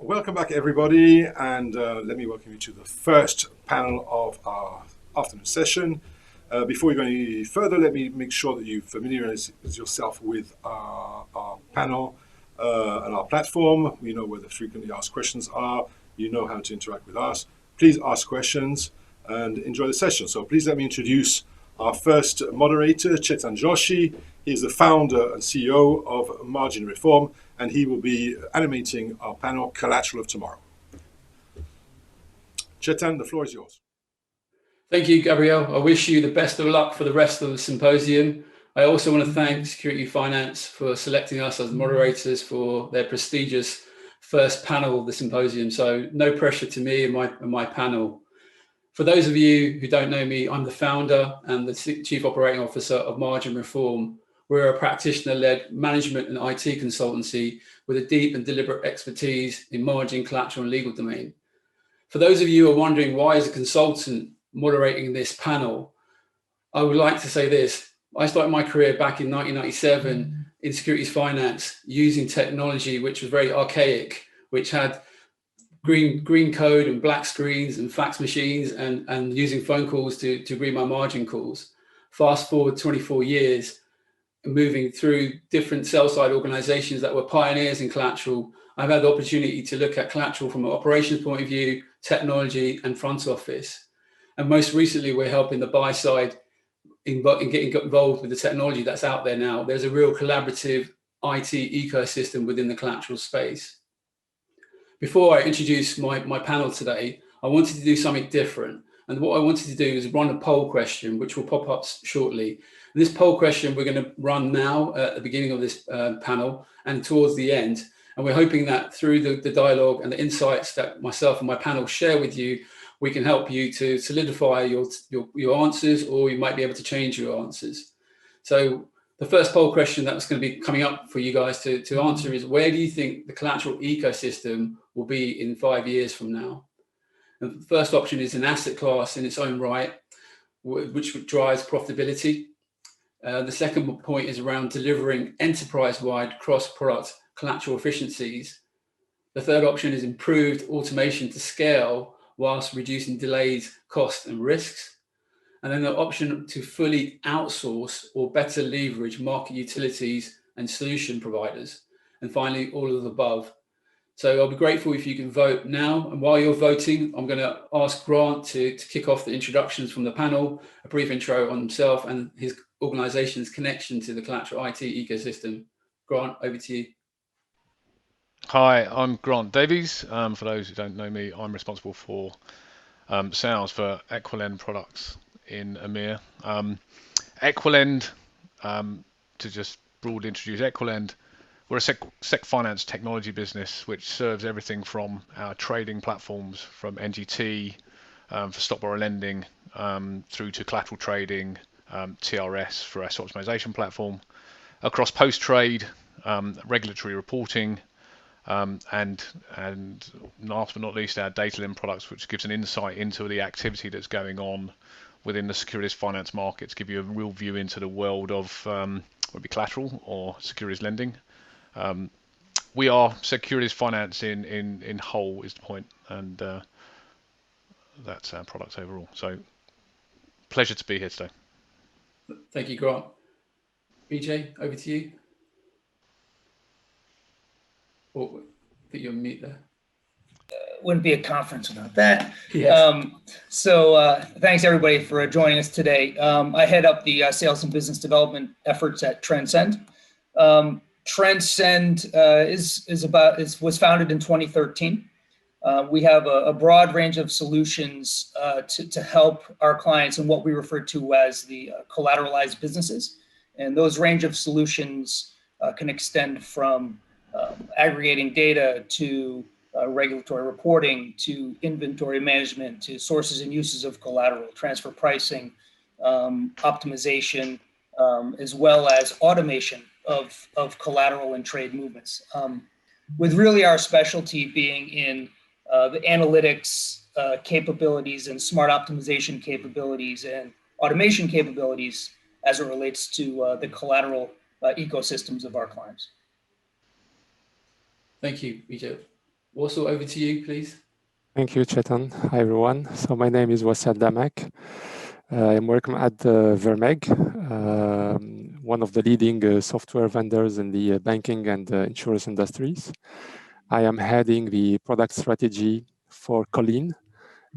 Welcome back, everybody, and let me welcome you to the first panel of our afternoon session. Before we go any further, let me make sure that you familiarize yourself with our panel and our platform. You know where the frequently asked questions are. You know how to interact with us. Please ask questions and enjoy the session. So please let me introduce our first moderator, Chetan Joshi. He is the founder and CEO of Margin Reform, and he will be animating our panel, Collateral of Tomorrow. Chetan, the floor is yours. Thank you, Gabriel. I wish you the best of luck for the rest of the symposium. I also want to thank Security Finance for selecting us as moderators for their prestigious first panel of the symposium. So no pressure to me and my panel. For those of you who don't know me, I'm the founder and the Chief Operating Officer of Margin Reform. We're a practitioner-led management and IT consultancy with a deep and deliberate expertise in margin, collateral, and legal domain. For those of you who are wondering why is a consultant moderating this panel, I would like to say this. I started my career back in 1997 in securities finance using technology which was very archaic, which had green code and black screens and fax machines and using phone calls to agree my margin calls. Fast forward 24 years, moving through different sell-side organizations that were pioneers in collateral, I've had the opportunity to look at collateral from an operations point of view, technology, and front office. And most recently, we're helping the buy side in getting involved with the technology that's out there now. There's a real collaborative IT ecosystem within the collateral space. Before I introduce my panel today, I wanted to do something different. And what I wanted to do is run a poll question, which will pop up shortly. And this poll question we're going to run now at the beginning of this panel and towards the end. And we're hoping that through the dialogue and the insights that myself and my panel share with you, we can help you to solidify your answers, or you might be able to change your answers. So the first poll question that's going to be coming up for you guys to answer is, where do you think the collateral ecosystem will be in 5 years from now? And the first option is an asset class in its own right, which drives profitability. The second point is around delivering enterprise-wide cross-product collateral efficiencies. The third option is improved automation to scale whilst reducing delays, costs, and risks. And then the option to fully outsource or better leverage market utilities and solution providers. And finally, all of the above. So I'll be grateful if you can vote now. And while you're voting, I'm going to ask Grant to kick off the introductions from the panel, a brief intro on himself and his organization's connection to the collateral IT ecosystem. Grant, over to you. Hi, I'm Grant Davies. For those who don't know me, I'm responsible for sales for Equilend products in EMEA. Equilend, to just broadly introduce Equilend, we're a sec finance technology business which serves everything from our trading platforms, from NGT for stock borrow lending, through to collateral trading, TRS for our swap optimization platform, across post-trade, regulatory reporting, and last but not least, our data link products, which gives an insight into the activity that's going on within the securities finance markets, give you a real view into the world of would be collateral or securities lending. We are securities finance in whole is the point, and that's our products overall. So pleasure to be here today. Thank you, Grant. BJ, over to you. Oh, I think you're on mute there. Wouldn't be a conference without that. Yes. Thanks everybody for joining us today. I head up the sales and business development efforts at Transcend. Transcend was founded in 2013. We have a broad range of solutions to help our clients in what we refer to as the collateralized businesses. And those range of solutions can extend from aggregating data to regulatory reporting, to inventory management, to sources and uses of collateral, transfer pricing, optimization, as well as automation of collateral and trade movements. With really our specialty being in the analytics capabilities and smart optimization capabilities and automation capabilities as it relates to the collateral ecosystems of our clients. Thank you, BJ. Warsaw, over to you, please. Thank you, Chetan. Hi, everyone. So my name is Wassad Damak. I'm working at Vermeg, one of the leading software vendors in the banking and insurance industries. I am heading the product strategy for Colleen,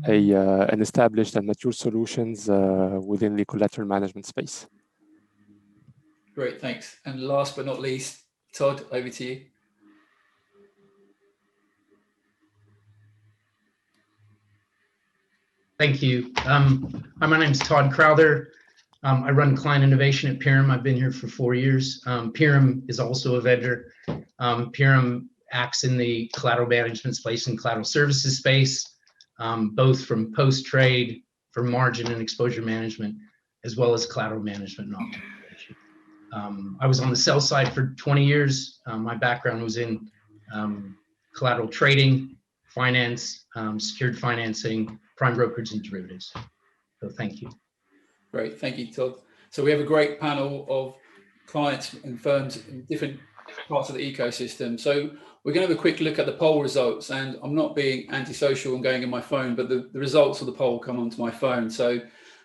an established and mature solutions within the collateral management space. Great, thanks. And last but not least, Todd, over to you. Thank you. Hi, my name is Todd Crowther. I run client innovation at Pyram. I've been here for 4 years. Pyram is also a vendor. Pyram acts in the collateral management space and collateral services space, both from post-trade, for margin and exposure management, as well as collateral management and optimization. I was on the sell side for 20 years. My background was in collateral trading, finance, secured financing, prime brokerage, and derivatives. So thank you. Great, thank you, Todd. So we have a great panel of clients and firms in different parts of the ecosystem. So we're going to have a quick look at the poll results, and I'm not being antisocial and going in my phone, but the results of the poll come onto my phone. So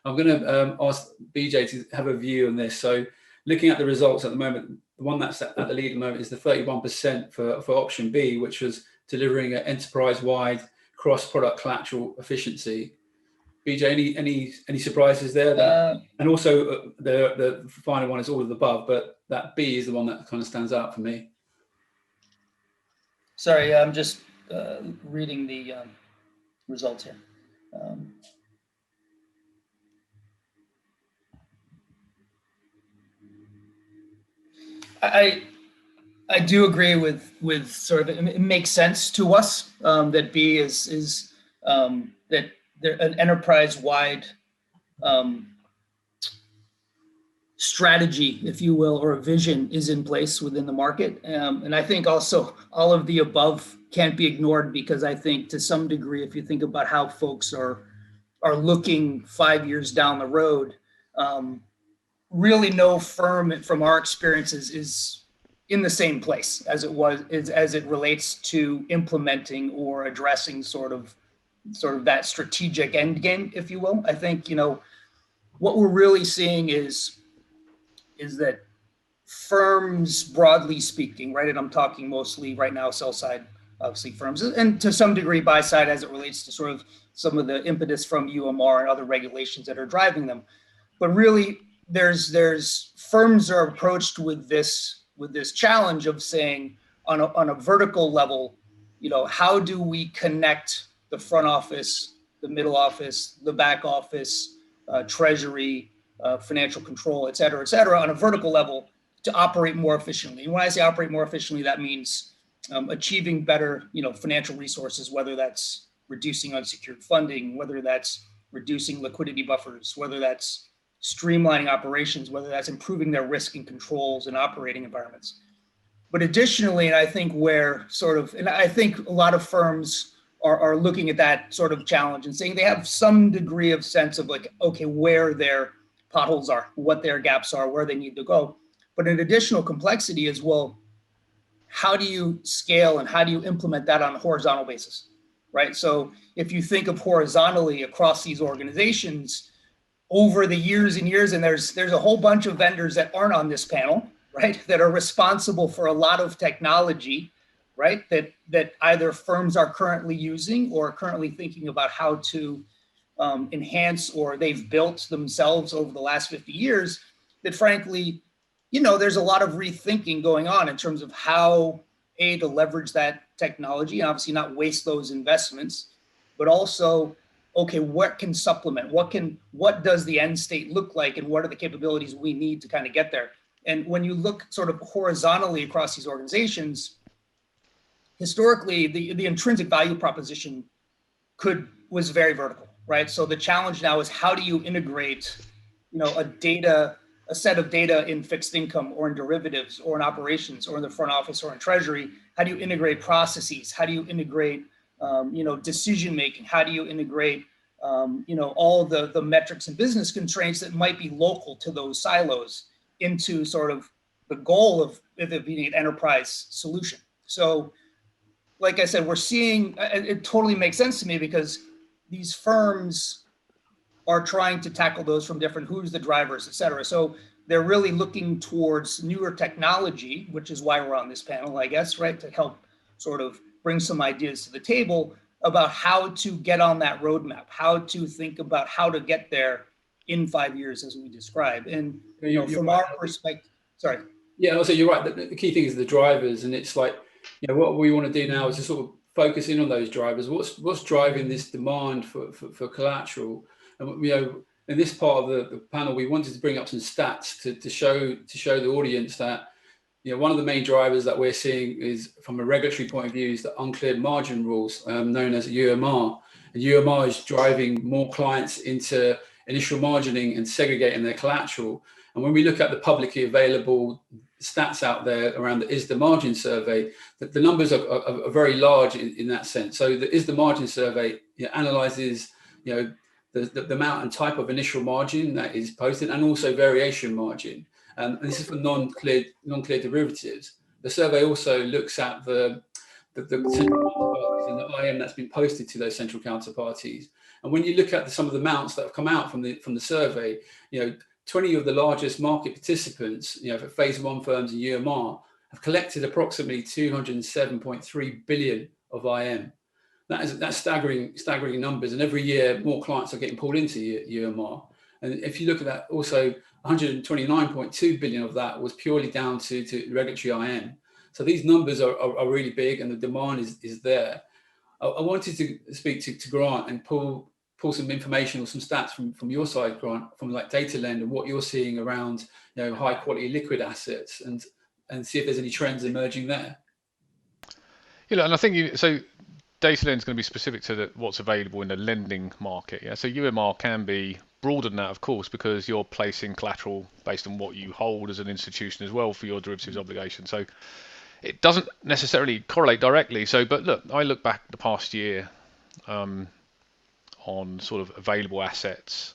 I'm going to ask BJ to have a view on this. So looking at the results at the moment, the one that's at the lead at the moment is the 31% for option B, which was delivering an enterprise-wide cross-product collateral efficiency. BJ, any surprises there? And also the final one is all of the above, but that B is the one that kind of stands out for me. Sorry, I'm just reading the results here. I do agree with sort of, it makes sense to us that B is that an enterprise-wide strategy, if you will, or a vision is in place within the market. And I think also all of the above can't be ignored, because I think to some degree, if you think about how folks are looking 5 years down the road, really no firm from our experiences is in the same place as it relates to implementing or addressing sort of that strategic end game, if you will. I think, what we're really seeing is that firms, broadly speaking, right, and I'm talking mostly right now sell side, obviously firms, and to some degree buy side as it relates to sort of some of the impetus from UMR and other regulations that are driving them. But really, there's firms are approached with this challenge of saying on a vertical level, how do we connect the front office, the middle office, the back office, treasury, financial control, et cetera, on a vertical level to operate more efficiently. And when I say operate more efficiently, that means achieving better, financial resources, whether that's reducing unsecured funding, whether that's reducing liquidity buffers, whether that's streamlining operations, whether that's improving their risk and controls and operating environments. But additionally, and I think I think a lot of firms are looking at that sort of challenge and saying they have some degree of sense of like, okay, where their potholes are, what their gaps are, where they need to go. But an additional complexity is, well, how do you scale and how do you implement that on a horizontal basis, right? So if you think of horizontally across these organizations over the years and years, and there's a whole bunch of vendors that aren't on this panel, right, that are responsible for a lot of technology, right, that either firms are currently using or currently thinking about how to enhance, or they've built themselves over the last 50 years, that frankly, there's a lot of rethinking going on in terms of how to leverage that technology and obviously not waste those investments, but also, okay, what can supplement, what does the end state look like, and what are the capabilities we need to kind of get there? And when you look sort of horizontally across these organizations, historically, the intrinsic value proposition was very vertical, right? So the challenge now is, how do you integrate, a set of data in fixed income or in derivatives or in operations or in the front office or in treasury? How do you integrate processes? How do you integrate, decision making? How do you integrate, all the metrics and business constraints that might be local to those silos into sort of the goal of it being an enterprise solution? So like I said, we're seeing, it totally makes sense to me because these firms are trying to tackle those from different, who's the drivers, et cetera. So they're really looking towards newer technology, which is why we're on this panel, I guess, right? To help sort of bring some ideas to the table about how to get on that roadmap, how to think about how to get there in 5 years, as we described. And from our perspective, sorry. Yeah, also you're right. The key thing is the drivers, and it's like, what we want to do now is to sort of focus in on those drivers. What's driving this demand for collateral? And in this part of the panel, we wanted to bring up some stats to show the audience that one of the main drivers that we're seeing is, from a regulatory point of view, is the uncleared margin rules, known as UMR. And UMR is driving more clients into initial margining and segregating their collateral. And when we look at the publicly available stats out there around the ISDA margin survey, the numbers are very large in that sense. So the ISDA margin survey analyzes the amount and type of initial margin that is posted, and also variation margin. And this is for non-cleared derivatives. The survey also looks at the central counterparties and the IM that's been posted to those central counterparties. And when you look at some of the amounts that have come out from the survey, 20 of the largest market participants, for phase one firms and UMR, have collected approximately 207.3 billion of IM. That's staggering numbers. And every year, more clients are getting pulled into UMR. And if you look at that, also 129.2 billion of that was purely down to regulatory IM. So these numbers are really big, and the demand is there. I wanted to speak to Grant and pull some information or some stats from your side, Grant, from like DataLend, and what you're seeing around high quality liquid assets, and see if there's any trends emerging there. And I think so. DataLend is going to be specific to what's available in the lending market. Yeah, so UMR can be broader than that, of course, because you're placing collateral based on what you hold as an institution as well for your derivatives obligation. So it doesn't necessarily correlate directly. So, but look, I look back the past year on sort of available assets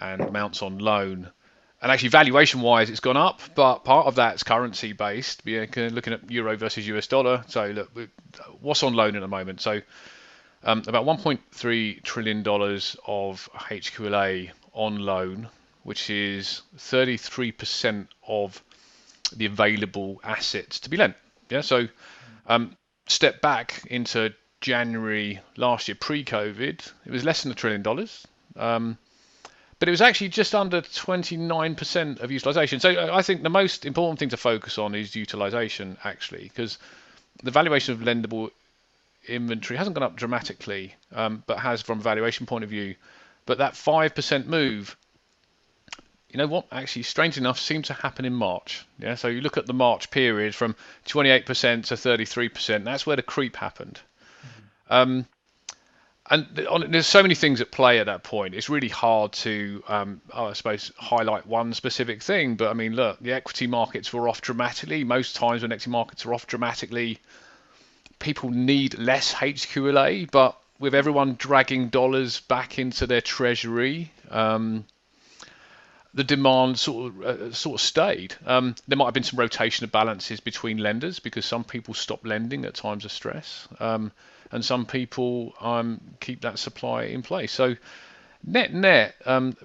and amounts on loan. And actually, valuation-wise, it's gone up, but part of that's currency-based. We're looking at euro versus US dollar. So look, what's on loan at the moment? So about $1.3 trillion of HQLA on loan, which is 33% of the available assets to be lent. Yeah. So step back into January last year, pre-COVID, it was less than $1 trillion. But it was actually just under 29% of utilization. So I think the most important thing to focus on is utilization, actually, because the valuation of lendable inventory hasn't gone up dramatically, but has from a valuation point of view. But that 5% move, actually, strange enough, seemed to happen in March. Yeah. So you look at the March period from 28% to 33%. That's where the creep happened. And there's so many things at play at that point. It's really hard to, I suppose, highlight one specific thing. But I mean, look, the equity markets were off dramatically. Most times when equity markets are off dramatically, people need less HQLA. But with everyone dragging dollars back into their treasury, the demand sort of stayed. There might have been some rotation of balances between lenders because some people stop lending at times of stress. And some people keep that supply in place. So net,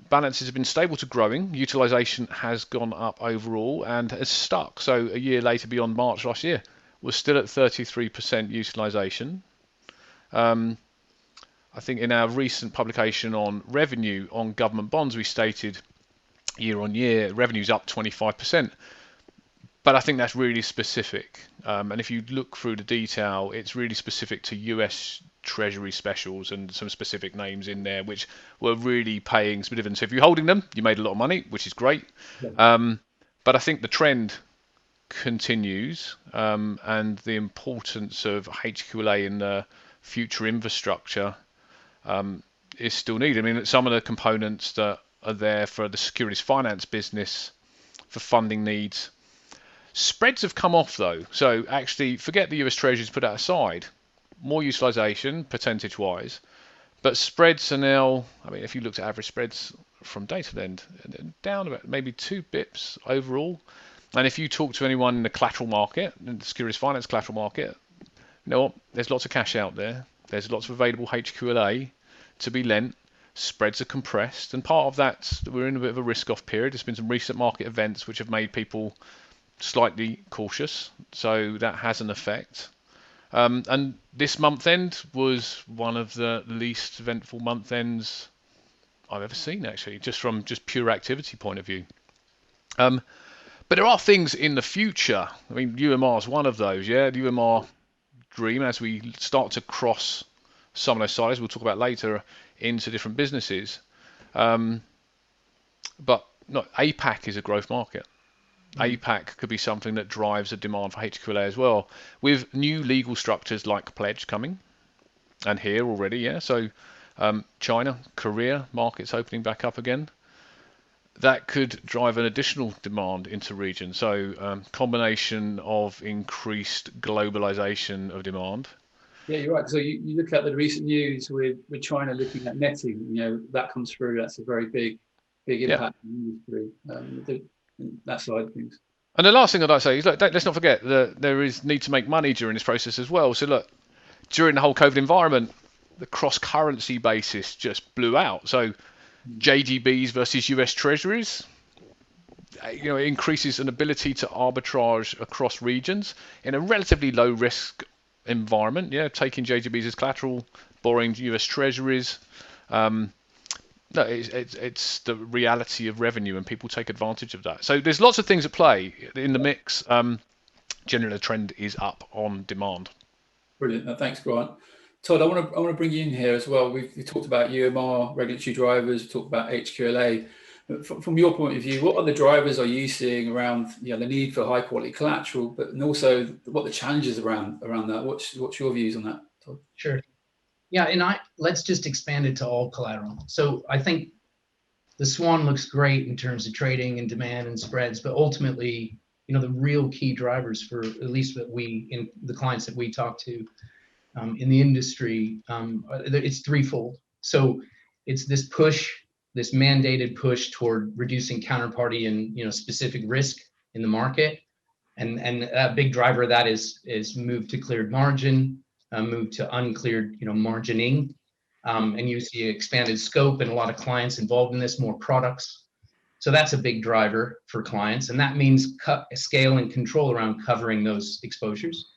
balances have been stable to growing. Utilization has gone up overall and has stuck. So a year later, beyond March last year, we're still at 33% utilization. I think in our recent publication on revenue on government bonds, we stated year on year, revenue's up 25%. But I think that's really specific. And if you look through the detail, it's really specific to US Treasury specials and some specific names in there, which were really paying some dividends. So if you're holding them, you made a lot of money, which is great. Yeah. But I think the trend continues, and the importance of HQLA in the future infrastructure is still needed. I mean, some of the components that are there for the securities finance business for funding needs, spreads have come off though. So actually, forget the US Treasuries, put that aside. More utilization percentage-wise, but spreads are now. I mean, if you looked at average spreads from DataLend, down about maybe 2 bips overall. And if you talk to anyone in the collateral market, in the securities finance collateral market, you know what, there's lots of cash out there. There's lots of available HQLA to be lent. Spreads are compressed, and part of that, we're in a bit of a risk-off period. There's been some recent market events which have made people slightly cautious, so that has an effect. And this month end was one of the least eventful month ends I've ever seen, actually, just from pure activity point of view. But there are things in the future. I mean, UMR is one of those, yeah. The UMR dream, as we start to cross some of those silos, we'll talk about later, into different businesses. But no, APAC is a growth market. APAC could be something that drives a demand for HQLA as well, with new legal structures like Pledge coming, and here already, yeah. So China, Korea markets opening back up again. That could drive an additional demand into region. So combination of increased globalization of demand. Yeah, you're right. So you look at the recent news with China looking at netting, you know, that comes through. That's a very big impact on the industry, that side of things. And the last thing I'd like to say is, look, let's not forget that there is need to make money during this process as well. So look, during the whole COVID environment, the cross-currency basis just blew out. So JGBs versus US Treasuries, you know, it increases an ability to arbitrage across regions in a relatively low-risk environment. Yeah, taking JGBs as collateral, borrowing US Treasuries. No, it's the reality of revenue, and people take advantage of that. So there's lots of things at play in the mix. Generally, the trend is up on demand. Brilliant. Thanks, Grant. Todd, I want to bring you in here as well. We've talked about UMR, regulatory drivers. We talked about HQLA. From your point of view, what other drivers are you seeing around, you know, the need for high quality collateral, but and also what the challenges around that? What's your views on that, Todd? Sure. Yeah, and let's just expand it to all collateral. So I think the Swan looks great in terms of trading and demand and spreads, but ultimately, you know, the real key drivers for at least that in the clients that we talk to in the industry, it's threefold. So it's this mandated push toward reducing counterparty and, you know, specific risk in the market, and a big driver of that is move to cleared margin. Move to uncleared, you know, margining, and you see expanded scope and a lot of clients involved in this, more products. So that's a big driver for clients, and that means scale and control around covering those exposures.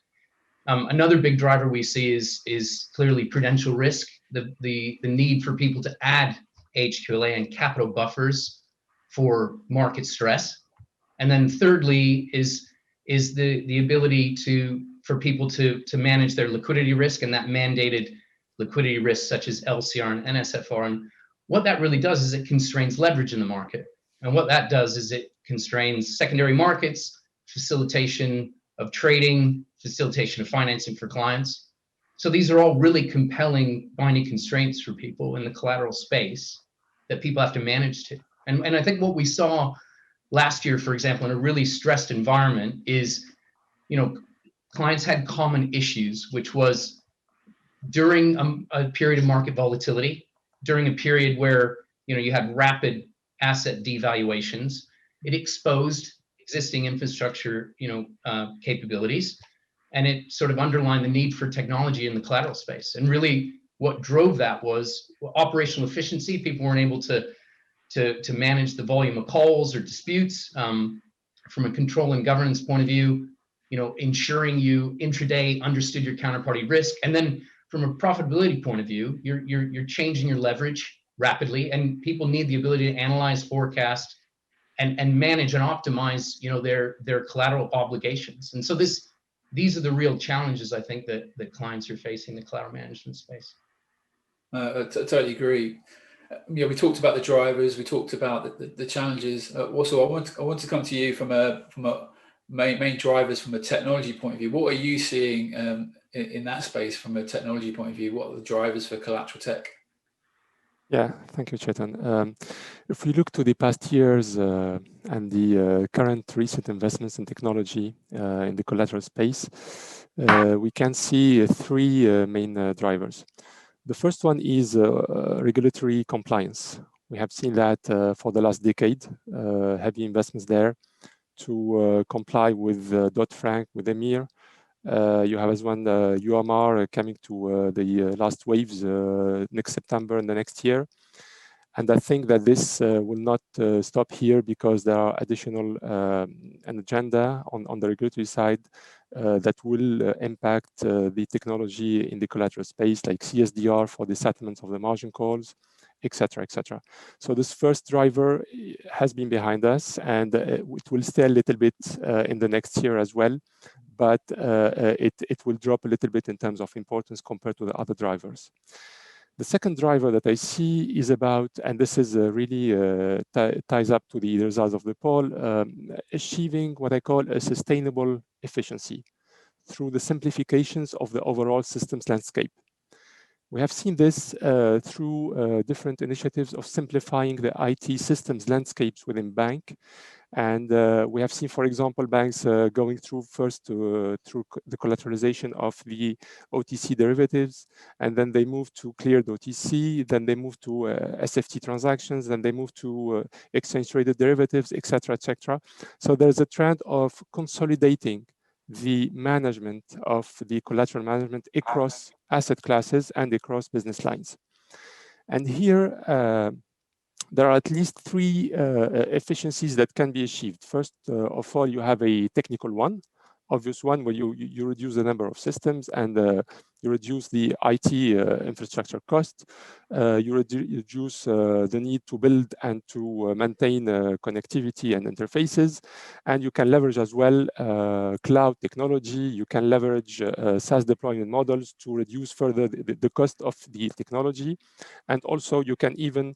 Another big driver we see is clearly prudential risk, the need for people to add HQLA and capital buffers for market stress. And then thirdly is the ability for people to manage their liquidity risk, and that mandated liquidity risk such as LCR and NSFR. And what that really does is it constrains leverage in the market. And what that does is it constrains secondary markets, facilitation of trading, facilitation of financing for clients. So these are all really compelling binding constraints for people in the collateral space that people have to manage to. And I think what we saw last year, for example, in a really stressed environment is, you know, clients had common issues, which was during a period of market volatility, during a period where, you know, you had rapid asset devaluations, it exposed existing infrastructure, you know, capabilities, and it sort of underlined the need for technology in the collateral space. And really what drove that was operational efficiency. People weren't able to manage the volume of calls or disputes. From a control and governance point of view, you know, ensuring you intraday understood your counterparty risk. And then from a profitability point of view, you're changing your leverage rapidly, and people need the ability to analyze, forecast, and manage and optimize, you know, their collateral obligations. And so these are the real challenges, I think, that clients are facing in the collateral management space. I totally agree. You know, we talked about the drivers, we talked about the challenges. Also, I want to come to you from a main drivers from a technology point of view. What are you seeing in that space from a technology point of view? What are the drivers for collateral tech? Yeah, thank you, Chetan. If we look to the past years and the current recent investments in technology in the collateral space, we can see three main drivers. The first one is regulatory compliance. We have seen that for the last decade, heavy investments there to comply with Dodd-Frank, with EMIR, You have as well UMR coming to the last waves next September and the next year. And I think that this will not stop here, because there are additional an agenda on the regulatory side that will impact the technology in the collateral space, like CSDR for the settlements of the margin calls, etc., etc. So this first driver has been behind us, and it will stay a little bit in the next year as well, but it will drop a little bit in terms of importance compared to the other drivers. The second driver that I see is about, and this is really ties up to the results of the poll, achieving what I call a sustainable efficiency through the simplifications of the overall systems landscape. We have seen this through different initiatives of simplifying the IT systems landscapes within bank. And we have seen, for example, banks going through first through the collateralization of the OTC derivatives, and then they move to cleared OTC, then they move to SFT transactions, then they move to exchange traded derivatives, etc., etc. So there's a trend of consolidating the management of the collateral management across asset classes and across business lines. And here, there are at least three efficiencies that can be achieved. First of all, you have a technical one, obvious one, where you reduce the number of systems and you reduce the IT infrastructure cost. You reduce the need to build and to maintain connectivity and interfaces. And you can leverage as well cloud technology. You can leverage SaaS deployment models to reduce further the cost of the technology. And also you can even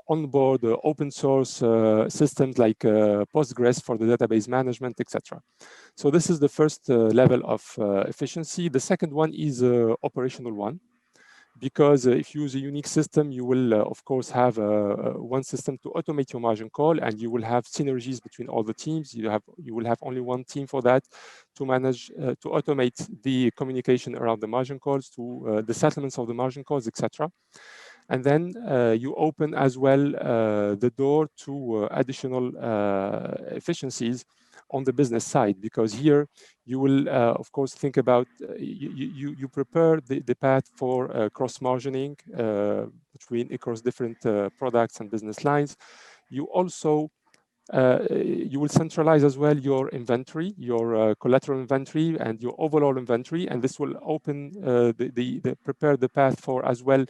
onboard open source systems like Postgres for the database management, etc. So this is the first level of efficiency. The second one is operational one, because if you use a unique system, you will of course have one system to automate your margin call, and you will have synergies between all the teams. You will have only one team for that to manage to automate the communication around the margin calls, to the settlements of the margin calls, etc. And then you open as well the door to additional efficiencies on the business side, because here you will, of course, think about, you prepare the path for cross-margining across different products and business lines. You also you will centralize as well your inventory, your collateral inventory and your overall inventory, and this will open prepare the path for as well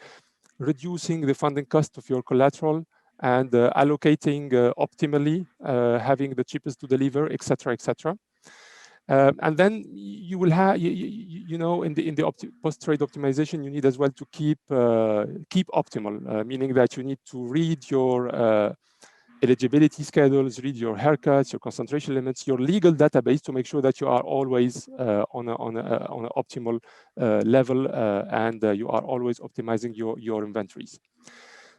reducing the funding cost of your collateral and allocating optimally, having the cheapest to deliver, etc., etc. And then you will have, you know, in the post-trade optimization, you need as well to keep optimal, meaning that you need to read your eligibility schedules, read your haircuts, your concentration limits, your legal database to make sure that you are always on an optimal level and you are always optimizing your inventories.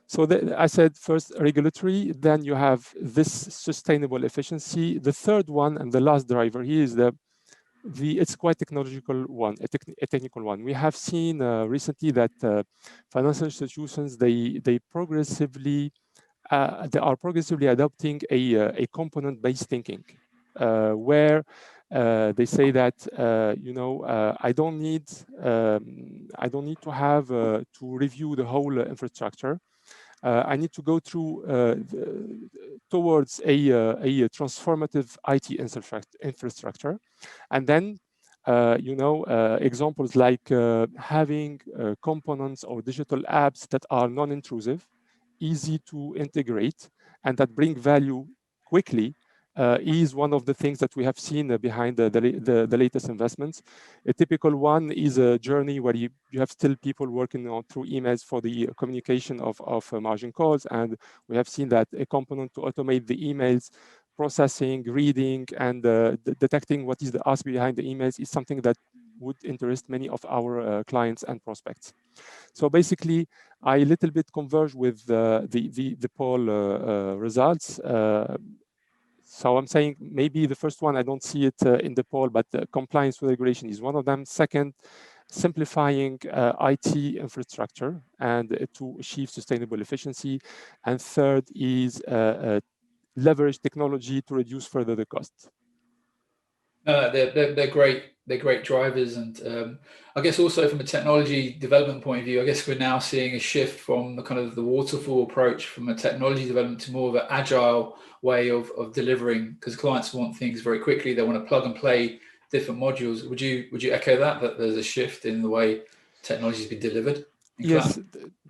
So I said first regulatory, then you have this sustainable efficiency. The third one and the last driver here is it's quite technological one, a technical one. We have seen recently that financial institutions, they are progressively adopting a component-based thinking, where they say that I don't need to have to review the whole infrastructure. I need to go through towards a transformative IT infrastructure, and then examples like having components or digital apps that are non-intrusive, easy to integrate, and that bring value quickly is one of the things that we have seen behind the latest investments. A typical one is a journey where you have still people working on through emails for the communication of margin calls, and we have seen that a component to automate the emails processing, reading, and detecting what is the ask behind the emails is something that would interest many of our clients and prospects. So basically, I a little bit converge with the poll results. So I'm saying maybe the first one, I don't see it in the poll, but compliance with regulation is one of them. Second, simplifying IT infrastructure and to achieve sustainable efficiency. And third is leverage technology to reduce further the cost. They're great. They're great drivers, and I guess also from a technology development point of view, I guess we're now seeing a shift from the kind of the waterfall approach from a technology development to more of an agile way of delivering, because clients want things very quickly. They want to plug and play different modules. Would you echo that there's a shift in the way technology has been delivered? Yes,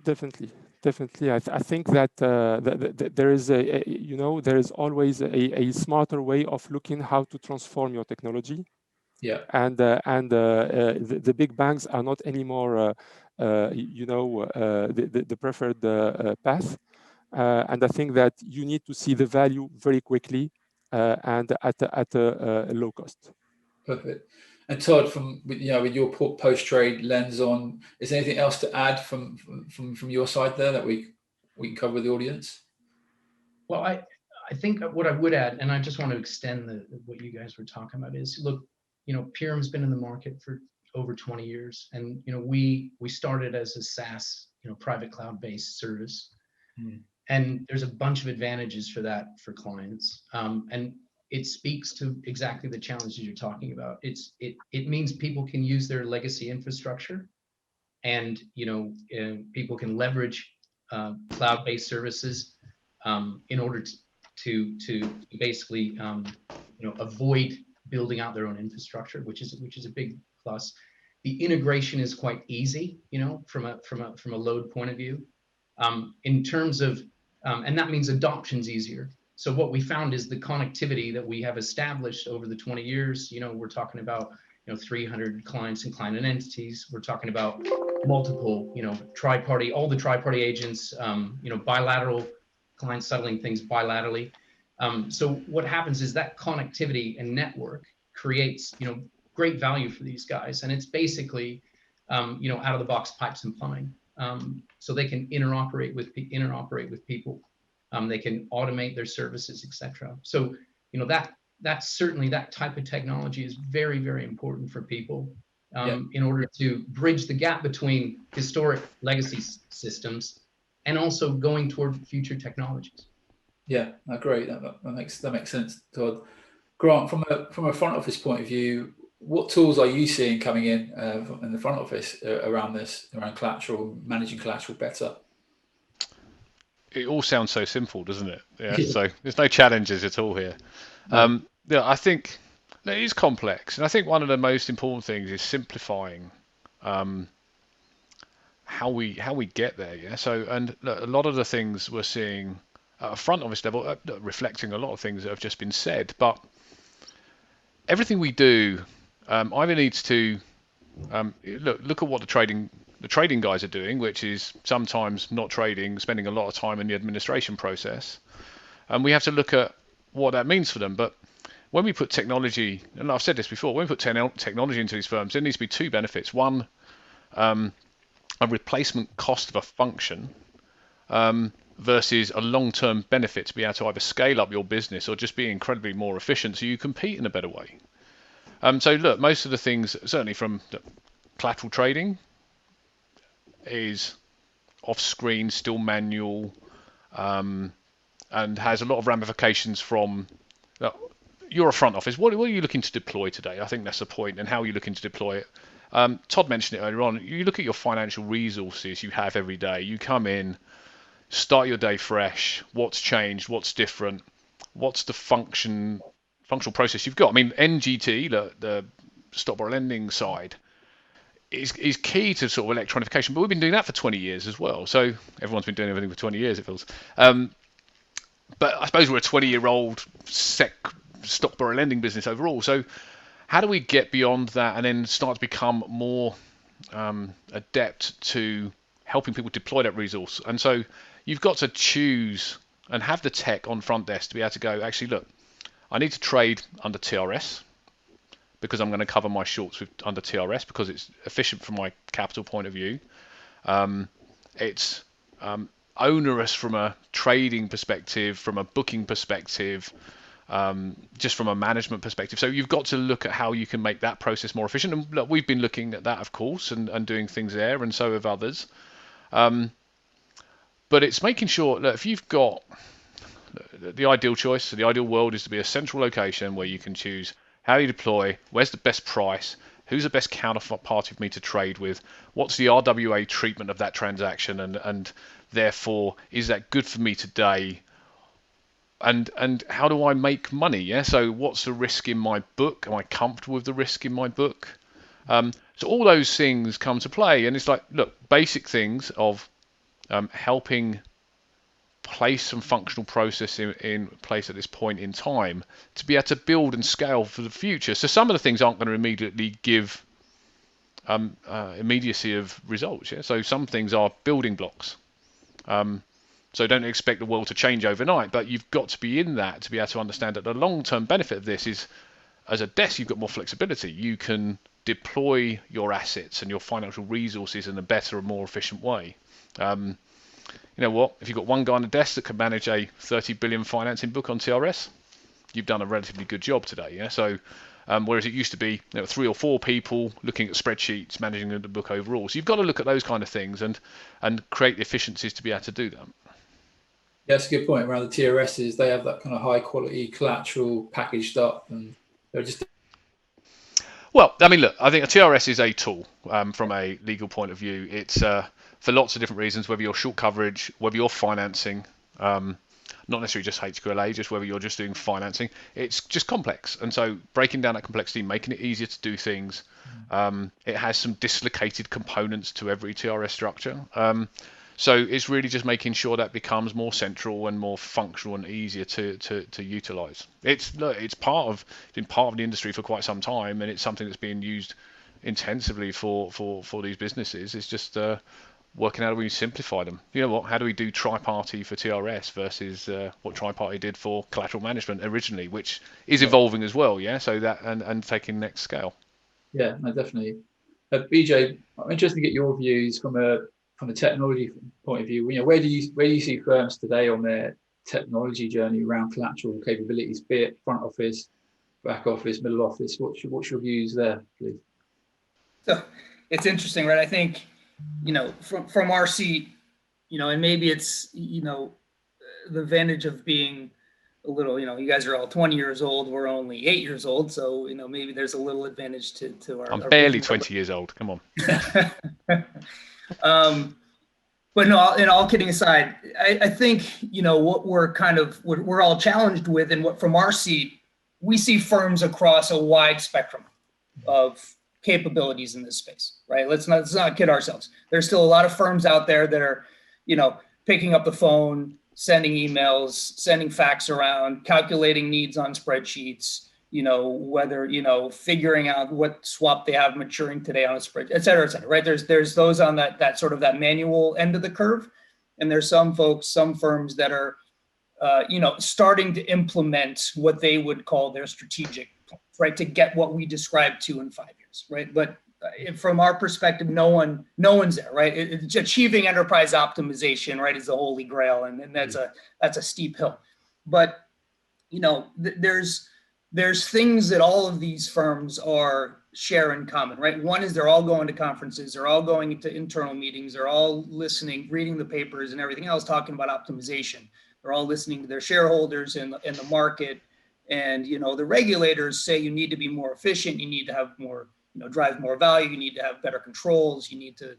definitely. Definitely, I think that there is there is always a smarter way of looking how to transform your technology. Yeah. And the big banks are not anymore, the preferred path. And I think that you need to see the value very quickly and at a low cost. Perfect. And Todd, from with your post trade lens on, is there anything else to add from your side there that we can cover with the audience? Well, I think what I would add, and I just want to extend what you guys were talking about, is look, Pyram's been in the market for over 20 years, and we started as a SaaS, private cloud-based service, and there's a bunch of advantages for that for clients, and it speaks to exactly the challenges you're talking about. It means people can use their legacy infrastructure, and people can leverage cloud-based services in order to basically avoid building out their own infrastructure, which is a big plus. The integration is quite easy, from a load point of view, in terms of, and that means adoption's easier. So what we found is the connectivity that we have established over the 20 years, we're talking about 300 clients and client and entities. We're talking about multiple, tri-party, all the tri-party agents, bilateral clients settling things bilaterally. So what happens is that connectivity and network creates, great value for these guys, and it's basically, out of the box pipes and plumbing, so they can interoperate with people. They can automate their services, etc. So, that's certainly, that type of technology is very, very important for people, in order to bridge the gap between historic legacy systems and also going toward future technologies. Yeah, great. That makes sense, Todd. Grant, from a front office point of view, what tools are you seeing coming in the front office around collateral, managing collateral better? It all sounds so simple, doesn't it? Yeah. So there's no challenges at all here. I think it is complex, and I think one of the most important things is simplifying how we get there. Yeah. So, and look, a lot of the things we're seeing at a front office level, reflecting a lot of things that have just been said, but everything we do either needs to look at what the trading guys are doing, which is sometimes not trading, spending a lot of time in the administration process, and we have to look at what that means for them. But when we put technology, and I've said this before, when we put technology into these firms, there needs to be two benefits. One, a replacement cost of a function versus a long-term benefit to be able to either scale up your business or just be incredibly more efficient so you compete in a better way. So look, most of the things, certainly from collateral trading, is off-screen, still manual, and has a lot of ramifications from, you're a front office. What are you looking to deploy today? I think that's the point, and how are you looking to deploy it? Todd mentioned it earlier on. You look at your financial resources you have every day. You come in, start your day fresh. What's changed? What's different? What's the functional process you've got? I mean, NGT, the stock borrow lending side, is key to sort of electronification, but we've been doing that for 20 years as well. So everyone's been doing everything for 20 years, it feels. But I suppose we're a 20-year-old stock borrow lending business overall. So how do we get beyond that and then start to become more adept to helping people deploy that resource? And so you've got to choose and have the tech on front desk to be able to go, actually, look, I need to trade under TRS because I'm going to cover my shorts under TRS because it's efficient from my capital point of view. It's onerous from a trading perspective, from a booking perspective, just from a management perspective. So you've got to look at how you can make that process more efficient. And look, we've been looking at that, of course, and doing things there, and so have others. But it's making sure that if you've got the ideal choice, so the ideal world is to be a central location where you can choose How you deploy? Where's the best price? Who's the best counterparty for me to trade with? What's the RWA treatment of that transaction? And therefore, is that good for me today? And how do I make money? Yeah. So what's the risk in my book? Am I comfortable with the risk in my book? So all those things come to play. And it's like, look, basic things of helping place some functional process in place at this point in time to be able to build and scale for the future. So some of the things aren't going to immediately give immediacy of results. Yeah? So some things are building blocks. So don't expect the world to change overnight, but you've got to be in that to be able to understand that the long-term benefit of this is, as a desk, you've got more flexibility. You can deploy your assets and your financial resources in a better and more efficient way. You know what? If you've got one guy on the desk that can manage a 30 billion financing book on TRS, you've done a relatively good job today. Yeah. So whereas it used to be 3 or 4 people looking at spreadsheets, managing the book overall. So you've got to look at those kind of things and create the efficiencies to be able to do that. Yeah, that's a good point around the TRSs. They have that kind of high quality collateral packaged up, and they're just. Well, I mean, look, I think a TRS is a tool from a legal point of view. It's for lots of different reasons, whether you're short coverage, whether you're financing, not necessarily just HQLA, just whether you're just doing financing. It's just complex. And so breaking down that complexity, making it easier to do things. It has some dislocated components to every TRS structure. So it's really just making sure that becomes more central and more functional and easier to utilize. It's been part of the industry for quite some time, and it's something that's being used intensively for these businesses. It's just working out how we simplify them. You know what? How do we do tri-party for TRS versus what tri-party did for collateral management originally, which is evolving as well. Yeah. So that and taking next scale. Yeah, no, definitely. BJ, I'm interested to get your views from a technology point of view. You know, where do you see firms today on their technology journey around collateral capabilities, be it front office, back office, middle office? What's your views there, please? So it's interesting, right? I think, from our seat, and maybe it's, the advantage of being a little, you guys are all 20 years old, we're only 8 years old. So, maybe there's a little advantage to our. I'm barely 20 years old. Come on. But no, and all kidding aside, I think, what we're all challenged with, and what from our seat, we see firms across a wide spectrum of capabilities in this space, right? Let's not kid ourselves. There's still a lot of firms out there that are, picking up the phone, sending emails, sending facts around, calculating needs on spreadsheets, whether, figuring out what swap they have maturing today on a spreadsheet, et cetera, right? There's those on that sort of that manual end of the curve. And there's some firms that are, starting to implement what they would call their strategic, right? To get what we described to in 5 years, right? But from our perspective, no one's there, right? It's achieving enterprise optimization, right, is the holy grail. And that's a steep hill. But, there's things that all of these firms share in common, right? One is they're all going to conferences, they're all going to internal meetings, they're all listening, reading the papers and everything else, talking about optimization. They're all listening to their shareholders in the market. And, the regulators say you need to be more efficient, you need to have more, drive more value, you need to have better controls, you need to,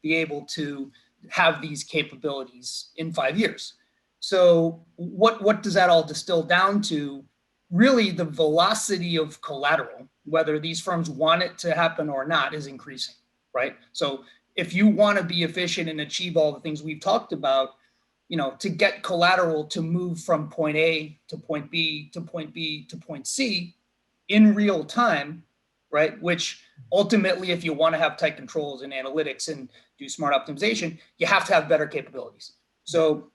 be able to have these capabilities in 5 years. So what does that all distill down to? Really, the velocity of collateral, whether these firms want it to happen or not, is increasing, right? So if you want to be efficient and achieve all the things we've talked about, to get collateral to move from point A to point B to point B to point C in real time, right? Which ultimately, if you want to have tight controls and analytics and do smart optimization, you have to have better capabilities. So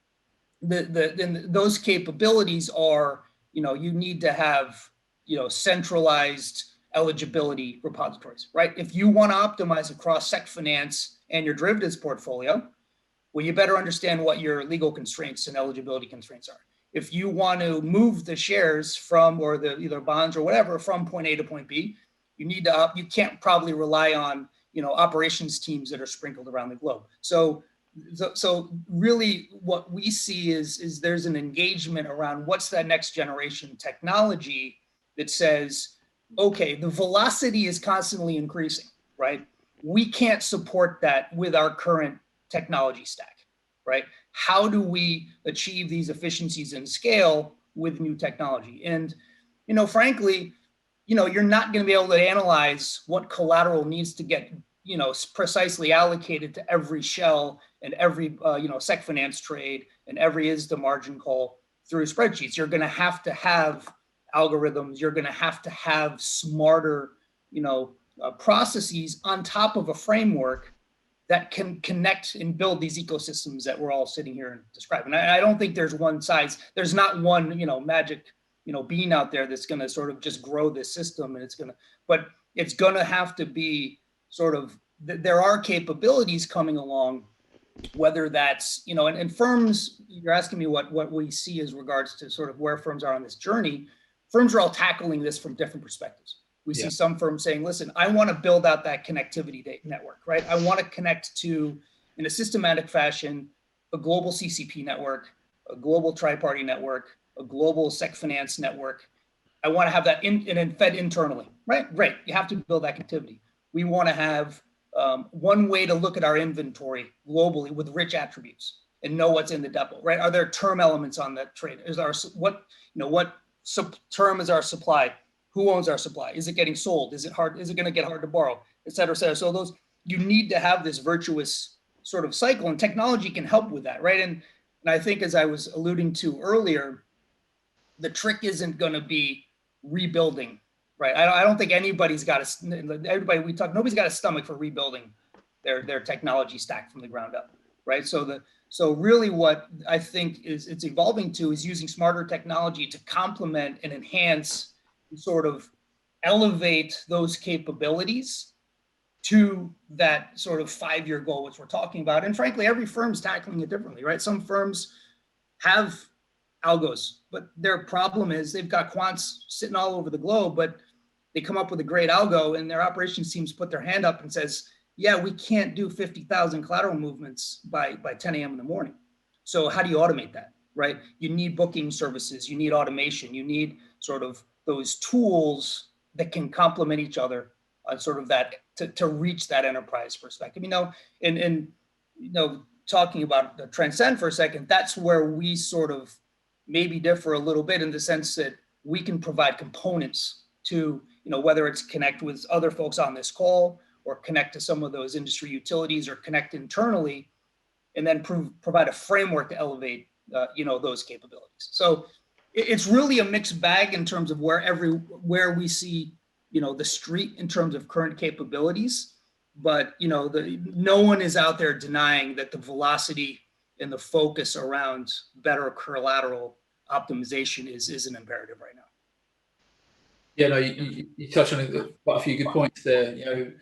those capabilities are, you need to have, centralized eligibility repositories, right? If you want to optimize across sec finance and your derivatives portfolio, well, you better understand what your legal constraints and eligibility constraints are. If you want to move the shares from, or the either bonds or whatever, from point A to point B, you can't probably rely on, operations teams that are sprinkled around the globe. So really what we see is there's an engagement around what's that next generation technology that says, okay, the velocity is constantly increasing, right? We can't support that with our current technology stack, right? How do we achieve these efficiencies and scale with new technology? And, frankly, you're not going to be able to analyze what collateral needs to get, precisely allocated to every shell and every, sec finance trade and every ISDA margin call through spreadsheets. You're going to have algorithms. You're going to have smarter, processes on top of a framework that can connect and build these ecosystems that we're all sitting here and describing. I don't think there's there's not one, magic, being out there that's going to sort of just grow this system, and but it's going to have to be sort of, there are capabilities coming along, whether that's, and firms, you're asking me what we see as regards to sort of where firms are on this journey. Firms are all tackling this from different perspectives. We see some firms saying, listen, I want to build out that connectivity network, right? I want to connect to, in a systematic fashion, a global CCP network, a global tri-party network, a global sec finance network. I want to have that and fed internally, right? Great. You have to build that connectivity. We want to have one way to look at our inventory globally with rich attributes and know what's in the depot, right? Are there term elements on that trade? What term is our supply? Who owns our supply? Is it getting sold? Is it hard? Is it going to get hard to borrow, et cetera, et cetera? So you need to have this virtuous sort of cycle, and technology can help with that, right? And I think, as I was alluding to earlier, the trick isn't going to be rebuilding, right? I don't think nobody's got a stomach for rebuilding their technology stack from the ground up, right? So really what I think it's evolving to is using smarter technology to complement and enhance, sort of elevate those capabilities to that sort of 5-year goal, which we're talking about. And frankly, every firm's tackling it differently, right? Some firms have algos, but their problem is they've got quants sitting all over the globe, but they come up with a great algo and their operations teams put their hand up and says, yeah, we can't do 50,000 collateral movements by 10 a.m. in the morning. So how do you automate that, right? You need booking services, you need automation, you need sort of those tools that can complement each other on sort of that to reach that enterprise perspective. And talking about the Transcend for a second, that's where we sort of maybe differ a little bit, in the sense that we can provide components to, whether it's connect with other folks on this call or connect to some of those industry utilities or connect internally, and then provide a framework to elevate, those capabilities. So it's really a mixed bag in terms of where we see, the street in terms of current capabilities. But, no one is out there denying that the velocity and the focus around better collateral optimization is an imperative right now. Yeah, no, you touched on quite a few good points there.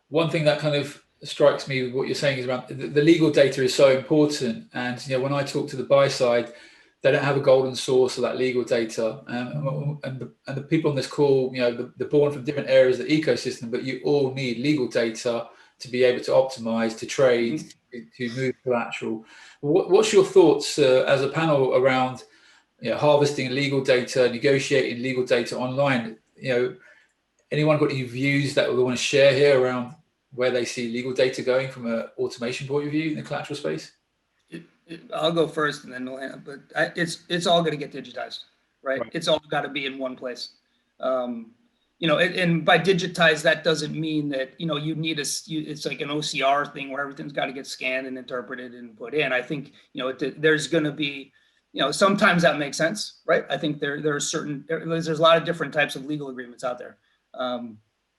One thing that kind of strikes me with what you're saying is around the legal data is so important. And, when I talk to the buy side, they don't have a golden source of that legal data. And the people on this call, they're born from different areas of the ecosystem, but you all need legal data to be able to optimize, to trade, to move collateral. What's your thoughts as a panel around harvesting legal data, negotiating legal data online? Anyone got any views that we want to share here around where they see legal data going from an automation point of view in the collateral space? I'll go first, and then it's all going to get digitized, right? It's all got to be in one place. And by digitize, that doesn't mean that, you need it's like an OCR thing where everything's got to get scanned and interpreted and put in. I think, there's going to be, sometimes that makes sense, right? I think there's a lot of different types of legal agreements out there.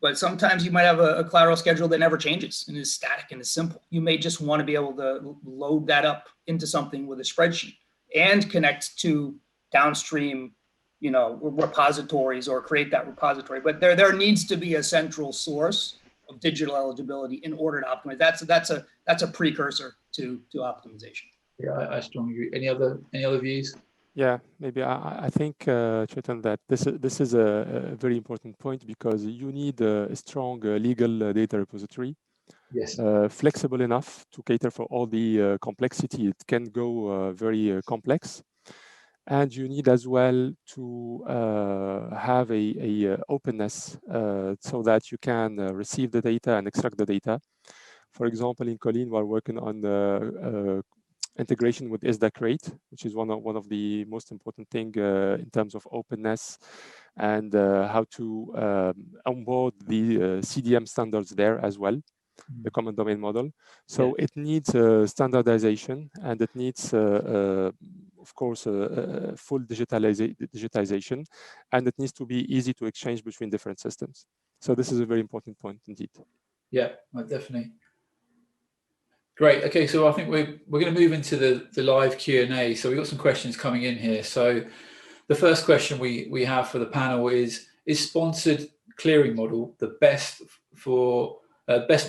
But sometimes you might have a collateral schedule that never changes and is static and is simple. You may just want to be able to load that up into something with a spreadsheet and connect to downstream, repositories, or create that repository. But there needs to be a central source of digital eligibility in order to optimize. That's a precursor to optimization. Yeah, I strongly agree. Any other views? Yeah, maybe I think, Chetan, that this is a very important point, because you need a strong legal data repository. Yes. Flexible enough to cater for all the complexity. It can go very complex. And you need as well to have a openness so that you can receive the data and extract the data. For example, in Colleen, we're working on integration with ISDAC rate, which is one of the most important thing in terms of openness and how to onboard the CDM standards there as well, the common domain model. So it needs standardization, and it needs, of course, full digitization, and it needs to be easy to exchange between different systems. So this is a very important point indeed. Yeah, definitely. Great. Okay, so I think we're going to move into the live Q&A. So we've got some questions coming in here. So the first question we have for the panel is sponsored clearing model the best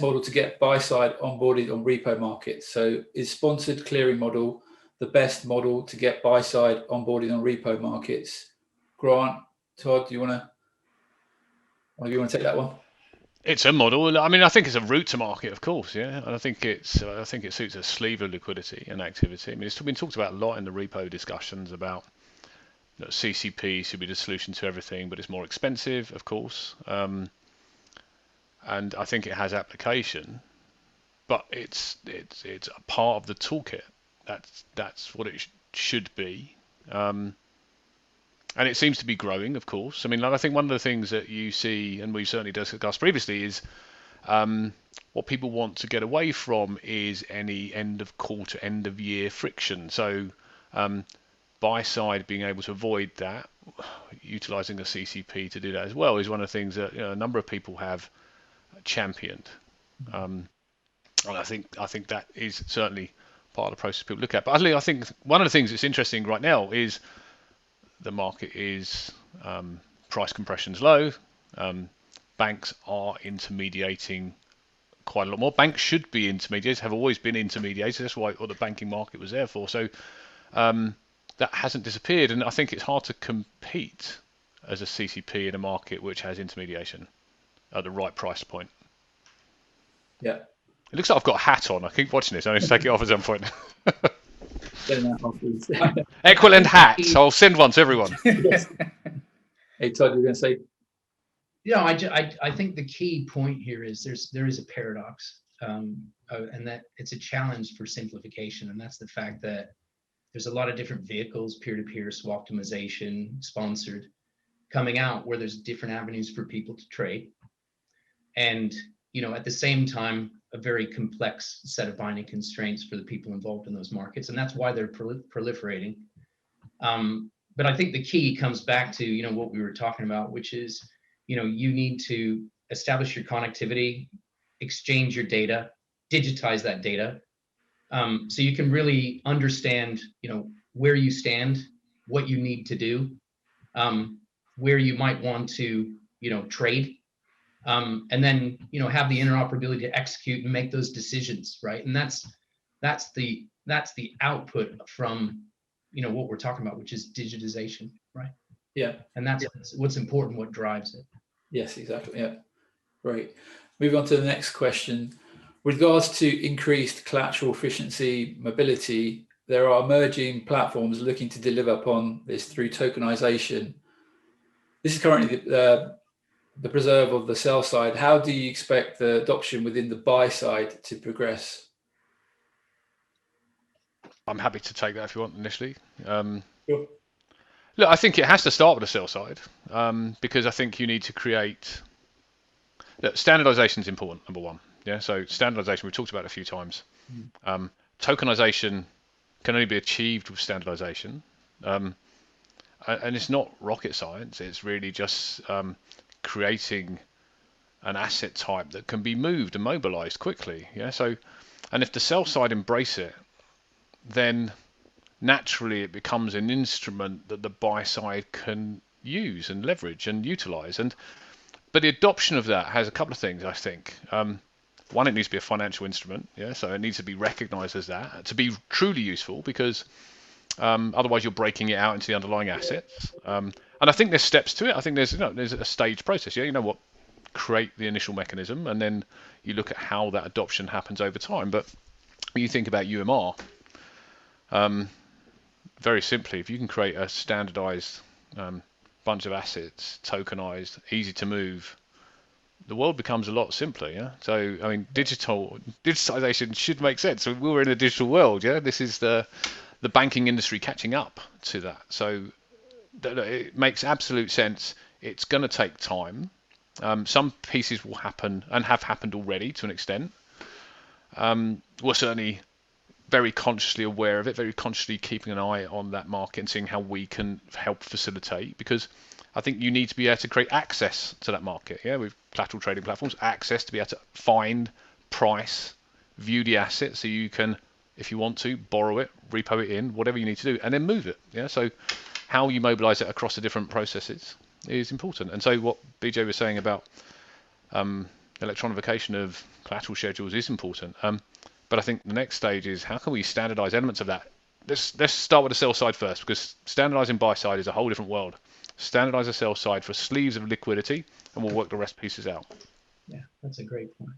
model to get buy-side onboarded on repo markets? So is sponsored clearing model the best model to get buy-side onboarded on repo markets? Grant, Todd, do you want to take that one? It's a model. I mean, I think it's a route to market, of course, yeah. And I think it suits a sleeve of liquidity and activity. I mean, it's been talked about a lot in the repo discussions about CCP should be the solution to everything, but it's more expensive, of course. And I think it has application, but it's a part of the toolkit. That's what it should be. And it seems to be growing, of course. I mean, I think one of the things that you see, and we've certainly discussed previously, is what people want to get away from is any end of quarter, end of year friction. So buy side being able to avoid that, utilizing a CCP to do that as well, is one of the things that a number of people have championed. And I think that is certainly part of the process people look at. But I think one of the things that's interesting right now is the market is price compression's low. Banks are intermediating quite a lot more. Banks should be intermediators, have always been intermediators. That's what the banking market was there for. So that hasn't disappeared, and I think it's hard to compete as a CCP in a market which has intermediation at the right price point. Yeah. It looks like I've got a hat on. I keep watching this. I need to take it off at some point. Equivalent hats. I'll send one to everyone. Yes. Hey, Todd, you're going to say? Yeah, I think the key point here is there is a paradox, and that it's a challenge for simplification, and that's the fact that there's a lot of different vehicles, peer-to-peer, swap optimization, sponsored, coming out where there's different avenues for people to trade, and at the same time, a very complex set of binding constraints for the people involved in those markets, and that's why they're proliferating. But I think the key comes back to what we were talking about, which is you need to establish your connectivity, exchange your data, digitize that data, so you can really understand where you stand, what you need to do, where you might want to trade. And then have the interoperability to execute and make those decisions, right? And that's the output from what we're talking about, which is digitization, right? Yeah. And that's what's important, what drives it. Yes, exactly. Yeah. Great. Moving on to the next question. With regards to increased collateral efficiency, mobility, there are emerging platforms looking to deliver upon this through tokenization. This is currently the preserve of the sell side. How do you expect the adoption within the buy side to progress? I'm happy to take that if you want initially. Sure. Look, I think it has to start with the sell side, because I think you need to create. Look, standardization is important, number one. Yeah, so standardization, we've talked about it a few times. Tokenization can only be achieved with standardization, and it's not rocket science. It's really just creating an asset type that can be moved and mobilized quickly. Yeah, so, and if the sell side embrace it, then naturally it becomes an instrument that the buy side can use and leverage and utilize. But the adoption of that has a couple of things, I think. One, it needs to be a financial instrument, yeah, so it needs to be recognized as that to be truly useful, because otherwise you're breaking it out into the underlying assets. And I think there's steps to it. I think there's a staged process. Yeah, create the initial mechanism, and then you look at how that adoption happens over time. But when you think about UMR, very simply, if you can create a standardized bunch of assets, tokenized, easy to move, the world becomes a lot simpler. Yeah. So I mean, digitization should make sense. So we're in a digital world. Yeah. This is the banking industry catching up to that. So it makes absolute sense. It's going to take time. Some pieces will happen and have happened already to an extent. We're certainly very consciously aware of it, very consciously keeping an eye on that market and seeing how we can help facilitate, because I think you need to be able to create access to that market. Yeah, with collateral trading platforms, access to be able to find, price, view the asset, so you can, if you want to, borrow it, repo it in, whatever you need to do, and then move it. Yeah, so how you mobilize it across the different processes is important. And so what BJ was saying about electronification of collateral schedules is important. But I think the next stage is how can we standardize elements of that? Let's start with the sell side first, because standardizing buy side is a whole different world. Standardize the sell side for sleeves of liquidity, and we'll work the rest pieces out. Yeah, that's a great point.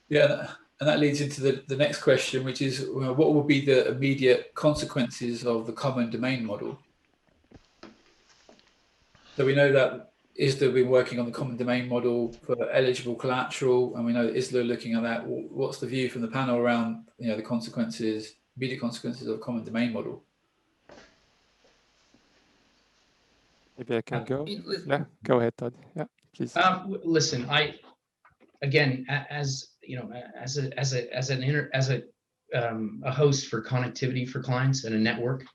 Yeah, and that leads into the next question, which is what will be the immediate consequences of the common domain model? So we know that ISDA have been working on the common domain model for eligible collateral, and we know that ISDA are looking at that. What's the view from the panel around the consequences, immediate consequences of the common domain model? Maybe I can go. Yeah, go ahead, Todd. Yeah, please. Listen, again, as you know, as a host for connectivity for clients and a network,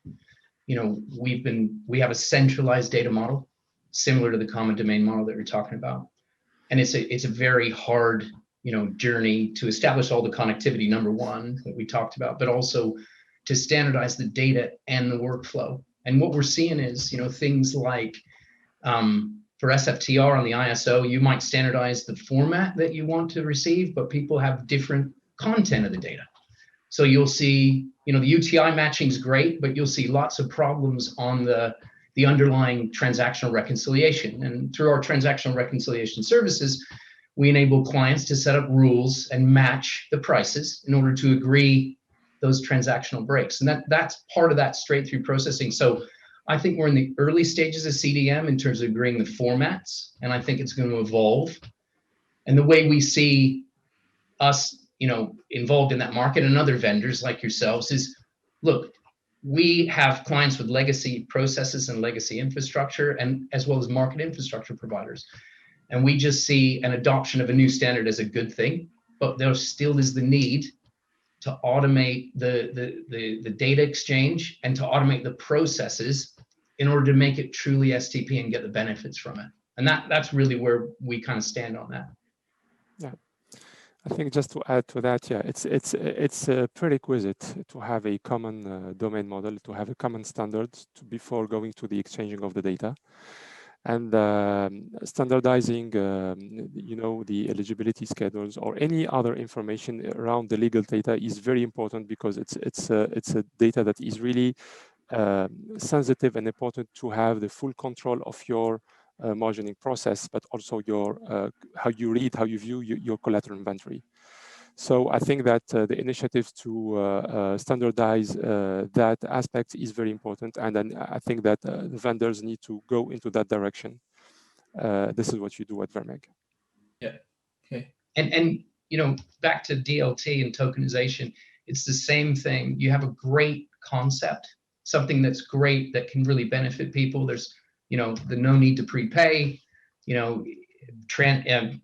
we have a centralized data model similar to the common domain model that you're talking about, and it's a very hard journey to establish all the connectivity, number one, that we talked about, but also to standardize the data and the workflow. And what we're seeing is things like for SFTR on the ISO, you might standardize the format that you want to receive, but people have different content of the data. So you'll see, the UTI matching is great, but you'll see lots of problems on the underlying transactional reconciliation. And through our transactional reconciliation services, we enable clients to set up rules and match the prices in order to agree those transactional breaks. And that's part of that straight through processing. So I think we're in the early stages of CDM in terms of agreeing the formats, and I think it's going to evolve. And the way we see us, involved in that market and other vendors like yourselves is, look, we have clients with legacy processes and legacy infrastructure, and as well as market infrastructure providers. And we just see an adoption of a new standard as a good thing, but there still is the need to automate the data exchange and to automate the processes in order to make it truly STP and get the benefits from it. And that's really where we kind of stand on that. Yeah, I think just to add to that, yeah, it's a prerequisite to have a common domain model, to have a common standard before going to the exchanging of the data. And standardizing, the eligibility schedules or any other information around the legal data is very important, because it's a data that is really sensitive and important to have the full control of your margining process, but also your how you read, how you view your collateral inventory. So I think that the initiative to standardize that aspect is very important, and then I think that the vendors need to go into that direction. This is what you do at Vermeg. Yeah. Okay. And back to DLT and tokenization, it's the same thing. You have a great concept, something that's great that can really benefit people. There's the no need to prepay,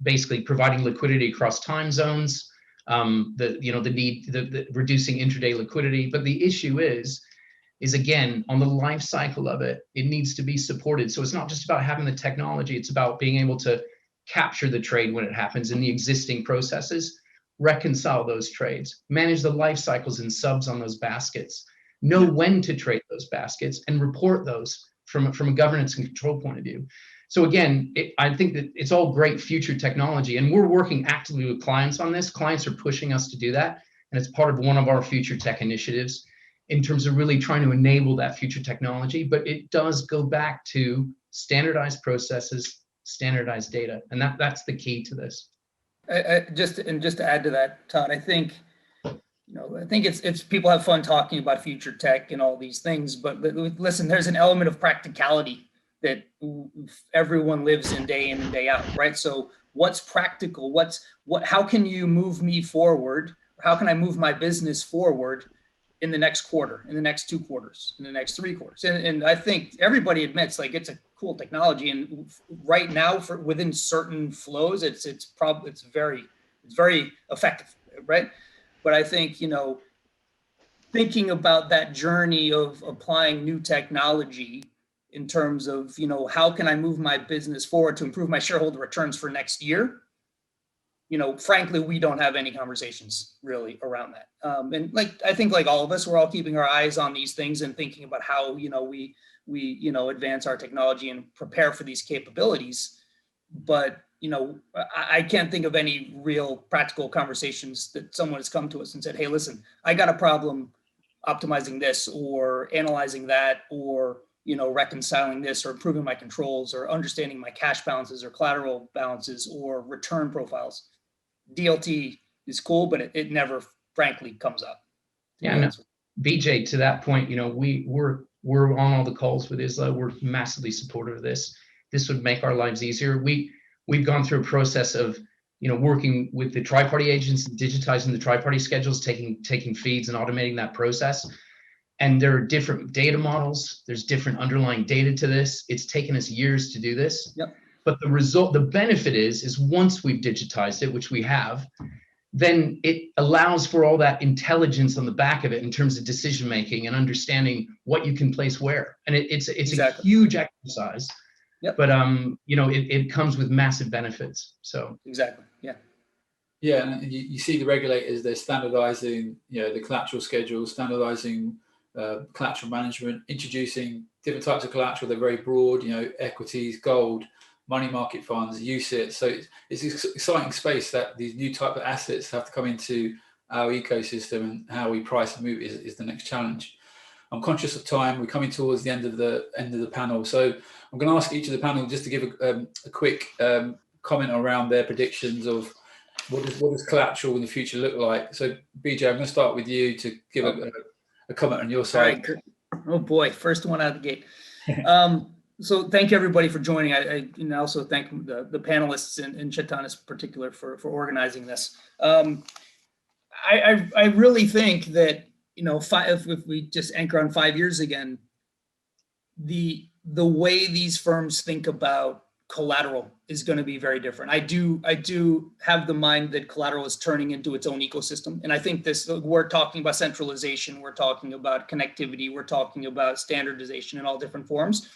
basically providing liquidity across time zones. The reducing intraday liquidity. But the issue is again, on the life cycle of it, it needs to be supported. So it's not just about having the technology, it's about being able to capture the trade when it happens in the existing processes, reconcile those trades, manage the life cycles and subs on those baskets, know when to trade those baskets, and report those from a governance and control point of view. So again, I think that it's all great future technology, and we're working actively with clients on this. Clients are pushing us to do that, and it's part of one of our future tech initiatives in terms of really trying to enable that future technology. But it does go back to standardized processes, standardized data, and that's the key to this. Just to add to that, Todd, I think I think it's people have fun talking about future tech and all these things, but listen, there's an element of practicality that everyone lives in and day out, right? So what's practical? How can you move me forward? How can I move my business forward in the next quarter, in the next 2 quarters, in the next 3 quarters? And I think everybody admits, like, it's a cool technology, and right now within certain flows, it's very effective, right? But I think, thinking about that journey of applying new technology in terms of, how can I move my business forward to improve my shareholder returns for next year? Frankly, we don't have any conversations really around that. And I think like all of us, we're all keeping our eyes on these things and thinking about how, we advance our technology and prepare for these capabilities. But, I can't think of any real practical conversations that someone has come to us and said, hey, listen, I got a problem optimizing this or analyzing that, or, reconciling this, or improving my controls, or understanding my cash balances or collateral balances or return profiles. DLT is cool, but it never frankly comes up. Yeah, no, BJ, to that point, we're on all the calls with ISLA. We're massively supportive of this. This would make our lives easier. We've gone through a process of, working with the tri-party agents and digitizing the tri-party schedules, taking feeds and automating that process. And there are different data models. There's different underlying data to this. It's taken us years to do this. Yep. But the benefit is once we've digitized it, which we have, then it allows for all that intelligence on the back of it in terms of decision making and understanding what you can place where. And it's exactly. A huge exercise. Yep. But it comes with massive benefits. So exactly. Yeah. Yeah, and you see the regulators, they're standardizing, the collateral schedule, standardizing collateral management, introducing different types of collateral. They're very broad, equities, gold, money market funds, UCITS. So it's an exciting space that these new type of assets have to come into our ecosystem, and how we price and move is the next challenge. I'm conscious of time. We're coming towards the end of the panel. So I'm going to ask each of the panel just to give a quick comment around their predictions of what does collateral in the future look like. So BJ, I'm going to start with you to give a comment on your side. All right. Oh boy, first one out of the gate. So thank you everybody for joining. I also thank the panelists and Chetan in particular for organizing this. I really think that, if we just anchor on 5 years again, the way these firms think about collateral is going to be very different. I do have the mind that collateral is turning into its own ecosystem. And I think we're talking about centralization, we're talking about connectivity, we're talking about standardization in all different forms.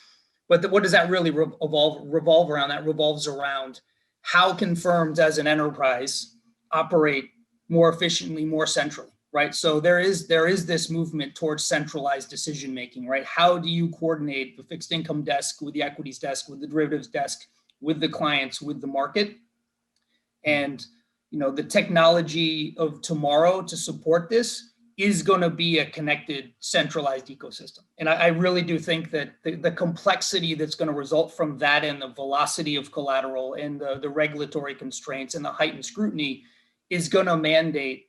But what does that really revolve around? That revolves around how can firms as an enterprise operate more efficiently, more centrally, right? So there is this movement towards centralized decision making, right? How do you coordinate the fixed income desk with the equities desk, with the derivatives desk, with the clients, with the market? And the technology of tomorrow to support this is going to be a connected, centralized ecosystem. And I really do think that the complexity that's going to result from that, and the velocity of collateral, and the regulatory constraints and the heightened scrutiny is going to mandate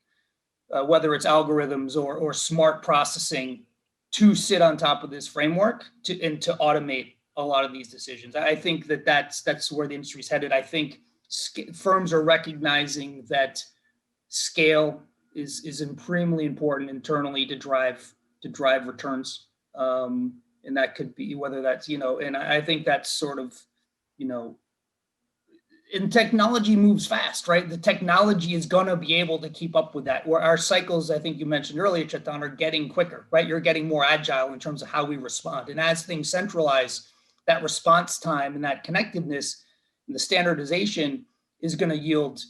whether it's algorithms or smart processing to sit on top of this framework and to automate a lot of these decisions. I think that's where the industry is headed. I think firms are recognizing that scale is supremely important internally to drive returns, and that could be whether that's and I think that's sort of and technology moves fast, right? The technology is going to be able to keep up with that. Where our cycles, I think you mentioned earlier, Chetan, are getting quicker, right? You're getting more agile in terms of how we respond. And as things centralize, that response time and that connectiveness and the standardization is going to yield,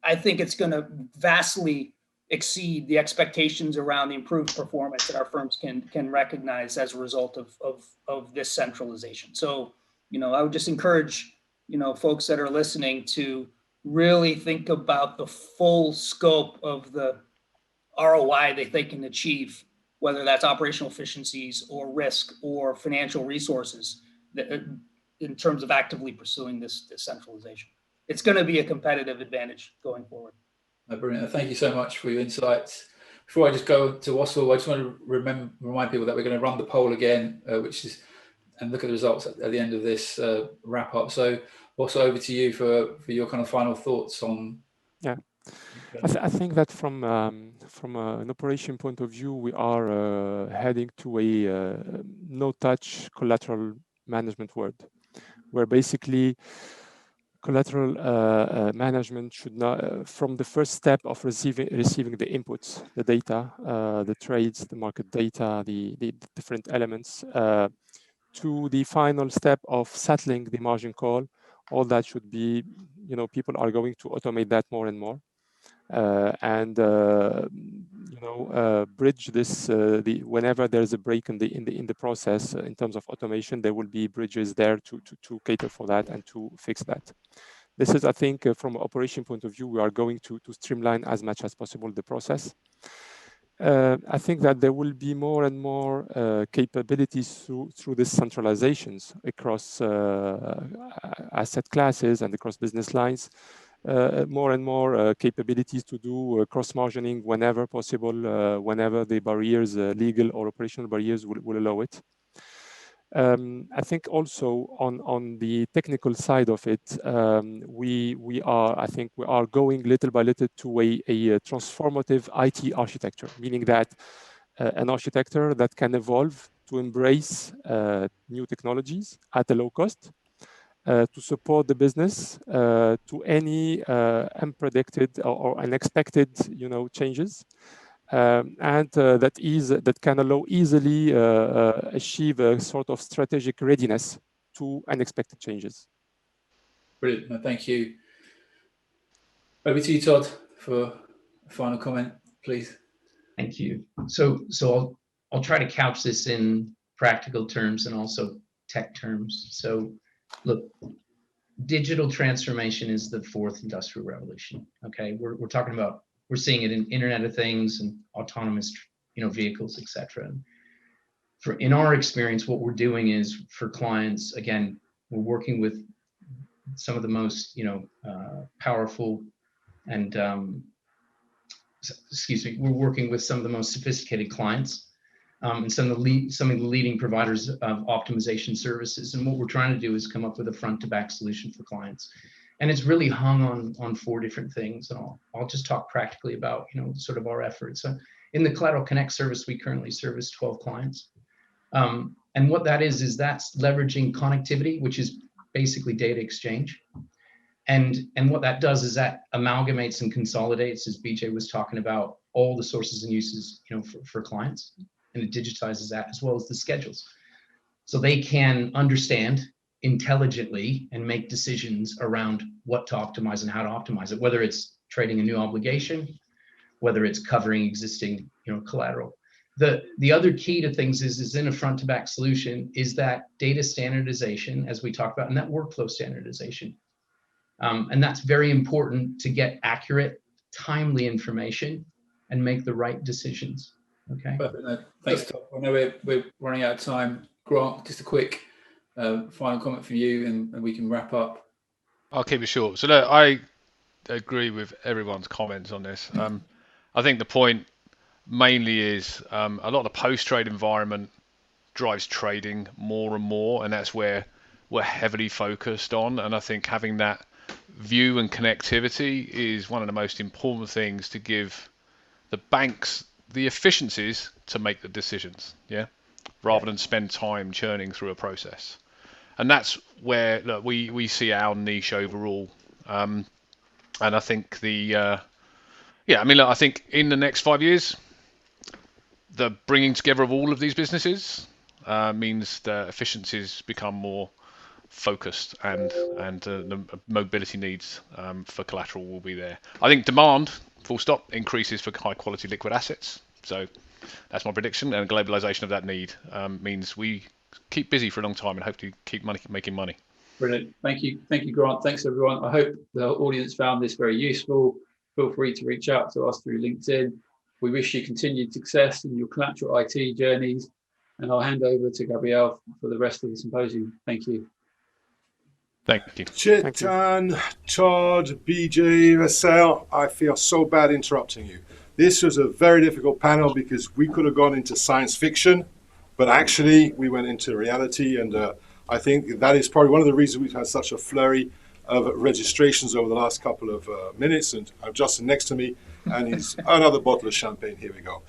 I think it's going to vastly exceed the expectations around the improved performance that our firms can recognize as a result of this centralization. So, I would just encourage folks that are listening to really think about the full scope of the ROI that they can achieve, whether that's operational efficiencies or risk or financial resources, in terms of actively pursuing this centralization. It's going to be a competitive advantage going forward. Brilliant. Thank you so much for your insights. Before I just go to Wassel, I just want to remind people that we're going to run the poll again, and look at the results at the end of this wrap up. So Wassel, over to you for your kind of final thoughts on. Yeah. I think that from an operation point of view, we are heading to a no-touch collateral management world, where basically collateral management should not, from the first step of receiving the inputs, the data, the trades, the market data, the different elements, to the final step of settling the margin call. All that should be, people are going to automate that more and more. Bridge this. Whenever there's a break in the process in terms of automation, there will be bridges there to cater for that and to fix that. This is, I think, from an operation point of view, we are going to streamline as much as possible the process. I think that there will be more and more capabilities through these centralizations across asset classes and across business lines. More and more capabilities to do cross-margining whenever possible, whenever the barriers, legal or operational barriers, will allow it. I think also on the technical side of it, we are going little by little to a transformative IT architecture, meaning that an architecture that can evolve to embrace new technologies at a low cost, to support the business to any unpredicted or unexpected, changes, and that can allow easily achieve a sort of strategic readiness to unexpected changes. Brilliant. No, thank you. Over to you, Todd, for a final comment, please. Thank you. So I'll try to couch this in practical terms and also tech terms. So look, digital transformation is the fourth industrial revolution. Okay, we're talking about, we're seeing it in Internet of Things and autonomous, vehicles, etc. In our experience, what we're doing is, for clients, again, we're working with some of the most, powerful and we're working with some of the most sophisticated clients. And some of the leading providers of optimization services. And what we're trying to do is come up with a front-to-back solution for clients. And it's really hung on four different things. And I'll just talk practically about, sort of our efforts. In the Collateral Connect service, we currently service 12 clients. And what that is that's leveraging connectivity, which is basically data exchange. And what that does is that amalgamates and consolidates, as BJ was talking about, all the sources and uses, for clients. And it digitizes that as well as the schedules. So they can understand intelligently and make decisions around what to optimize and how to optimize it, whether it's trading a new obligation, whether it's covering existing, collateral. The other key to things is in a front to back solution is that data standardization, as we talked about, and that workflow standardization. And that's very important to get accurate, timely information and make the right decisions. Okay. Perfect. No, thanks, Todd. I know we're running out of time. Grant, just a quick final comment from you, and we can wrap up. I'll keep it short. So look, I agree with everyone's comments on this. I think the point mainly is a lot of the post-trade environment drives trading more and more, and that's where we're heavily focused on. And I think having that view and connectivity is one of the most important things to give the banks the efficiencies to make the decisions, rather than spend time churning through a process. And that's where we see our niche overall. And I think I think in the next 5 years, the bringing together of all of these businesses means the efficiencies become more focused, and the mobility needs for collateral will be there. I think demand, full stop, increases for high quality liquid assets. So that's my prediction, and globalization of that need means we keep busy for a long time and hopefully keep making money. Brilliant. Thank you, Grant. Thanks, everyone. I hope the audience found this very useful. Feel free to reach out to us through LinkedIn. We wish you continued success in your collateral IT journeys, and I'll hand over to Gabrielle for the rest of the symposium. Thank you. Thank you. Chetan, Todd, BJ, Vassal, I feel so bad interrupting you. This was a very difficult panel because we could have gone into science fiction, but actually we went into reality, and I think that is probably one of the reasons we've had such a flurry of registrations over the last couple of minutes. And Justin next to me, and he's another bottle of champagne. Here we go.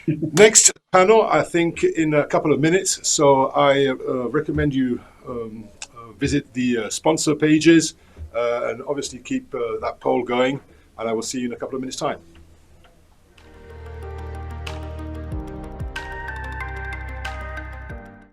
Next panel, I think, in a couple of minutes. So I recommend you visit the sponsor pages and obviously keep that poll going. And I will see you in a couple of minutes' time.